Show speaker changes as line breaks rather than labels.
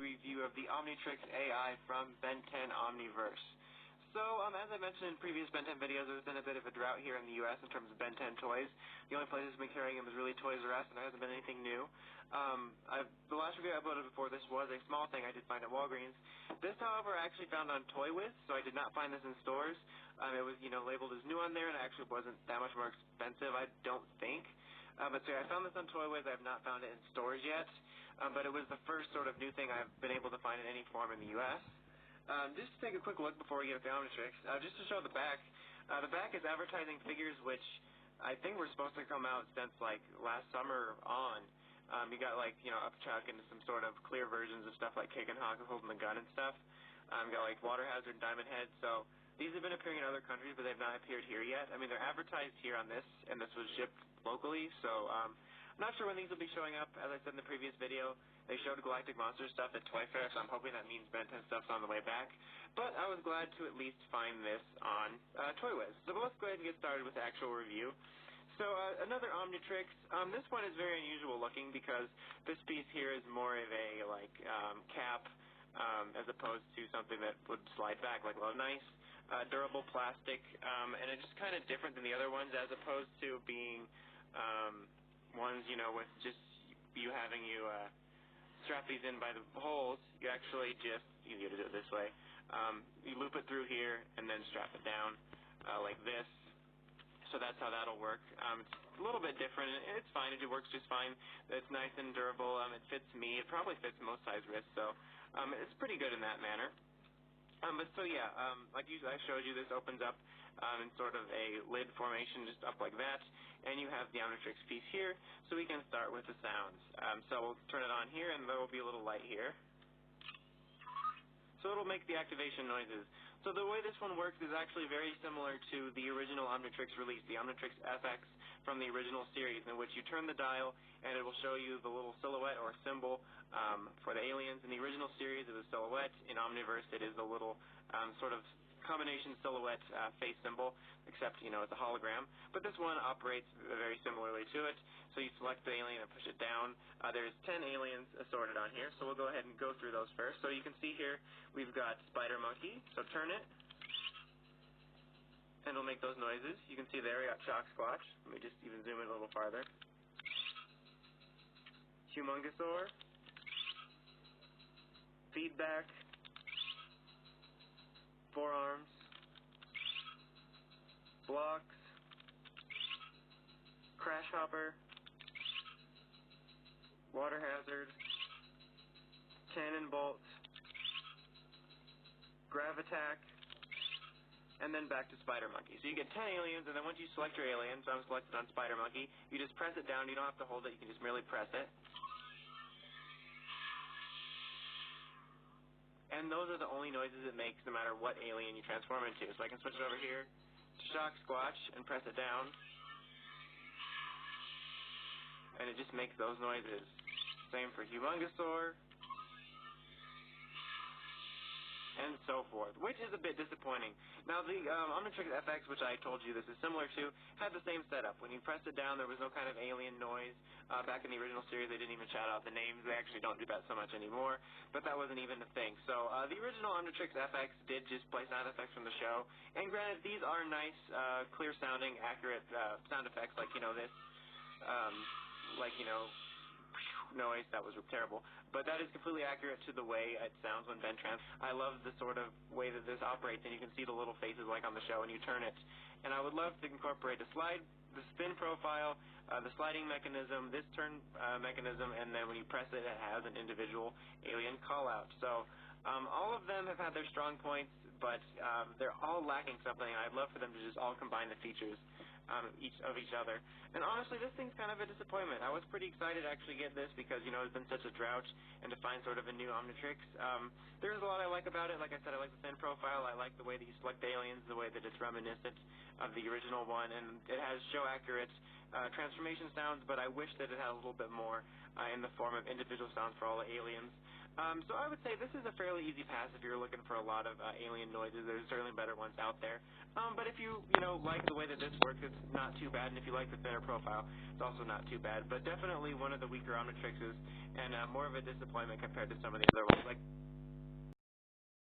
review of the Omnitrix AI from Ben 10 Omniverse. So, as I mentioned in previous Ben 10 videos, there's been a bit of a drought here in the U.S. in terms of Ben 10 toys. The only place that's been carrying them is really Toys R Us, and there hasn't been anything new. The last review I uploaded before this was a small thing I did find at Walgreens. This, however, I actually found on ToyWiz, so I did not find this in stores. It was, labeled as new on there, and it actually wasn't that much more expensive, I don't think. But so I found this on ToyWiz. I have not found it in stores yet, but it was the first sort of new thing I've been able to find in any form in the U.S. Just to take a quick look before we get to the Omnitrix, just to show the back is advertising figures which I think were supposed to come out since like last summer on. You got like, Upchuck and some sort of clear versions of stuff like Kick and Hawk holding the gun and stuff. You got like Water Hazard and Diamond Head, so these have been appearing in other countries, but they've not appeared here yet. I mean, they're advertised here on this, and this was shipped locally, so I'm not sure when these will be showing up. As I said in the previous video, they showed Galactic Monster stuff at Toy Fair, so I'm hoping that means Ben 10 stuff's on the way back. But I was glad to at least find this on ToyWiz. So let's go ahead and get started with the actual review. So another Omnitrix. This one is very unusual looking because this piece here is more of a cap as opposed to something that would slide back like nice. Durable plastic, and it's just kind of different than the other ones as opposed to being ones, with just you having strap these in by the holes. You actually just, you got to do it this way. You loop it through here and then strap it down like this. So that's how that'll work. It's a little bit different. It's fine. It works just fine. It's nice and durable. It fits me. It probably fits most size wrists, so it's pretty good in that manner. But so yeah, like I showed you, this opens up in sort of a lid formation, just up like that, and you have the Omnitrix piece here, so we can start with the sounds. So we'll turn it on here, and there will be a little light here. So it'll make the activation noises. So the way this one works is actually very similar to the original Omnitrix release, the Omnitrix FX from the original series, in which you turn the dial and it will show you the little silhouette or symbol for the aliens. In the original series it was silhouette. In Omniverse it is a little sort of combination silhouette face symbol, except, it's a hologram. But this one operates very similarly to it. So you select the alien and push it down. There's 10 aliens assorted on here, so we'll go ahead and go through those first. So you can see here we've got Spider Monkey, so turn it, and it'll make those noises. You can see there we got Shock Squatch. Let me just even zoom in a little farther. Humongosaur, Feedback, Forearms, Blocks, Crash Hopper, Water Hazard, Cannon Bolt, Gravitack, and then back to Spider Monkey. So you get 10 aliens, and then once you select your alien, so I'm selected on Spider Monkey, you just press it down. You don't have to hold it. You can just merely press it. And those are the only noises it makes no matter what alien you transform into. So I can switch it over here to Shock Squatch and press it down, and it just makes those noises. Same for Humongosaur, and so forth, which is a bit disappointing. Now the Omnitrix FX, which I told you this is similar to, had the same setup. When you pressed it down, there was no kind of alien noise. Back in the original series, they didn't even shout out the names. They actually don't do that so much anymore, but that wasn't even a thing. So the original Omnitrix FX did just play sound effects from the show, and granted, these are nice, clear-sounding, accurate sound effects, like, this, noise. That was terrible, but that is completely accurate to the way it sounds when Ben trans. I love the sort of way that this operates, and you can see the little faces like on the show when you turn it. And I would love to incorporate the spin profile, the sliding mechanism, this turn mechanism, and then when you press it, it has an individual alien call-out. So all of them have had their strong points, but they're all lacking something. I'd love for them to just all combine the features each other. And honestly, this thing's kind of a disappointment. I was pretty excited to actually get this because, it's been such a drought, and to find sort of a new Omnitrix. There's a lot I like about it. Like I said, I like the thin profile. I like the way that you select the aliens, the way that it's reminiscent of the original one, and it has show-accurate transformation sounds, but I wish that it had a little bit more in the form of individual sounds for all the aliens. So I would say this is a fairly easy pass if you're looking for a lot of alien noises. There's certainly better ones out there. But if you like the way that this works, it's not too bad. And if you like the thinner profile, it's also not too bad. But definitely one of the weaker omnitrixes and more of a disappointment compared to some of the other ones. Like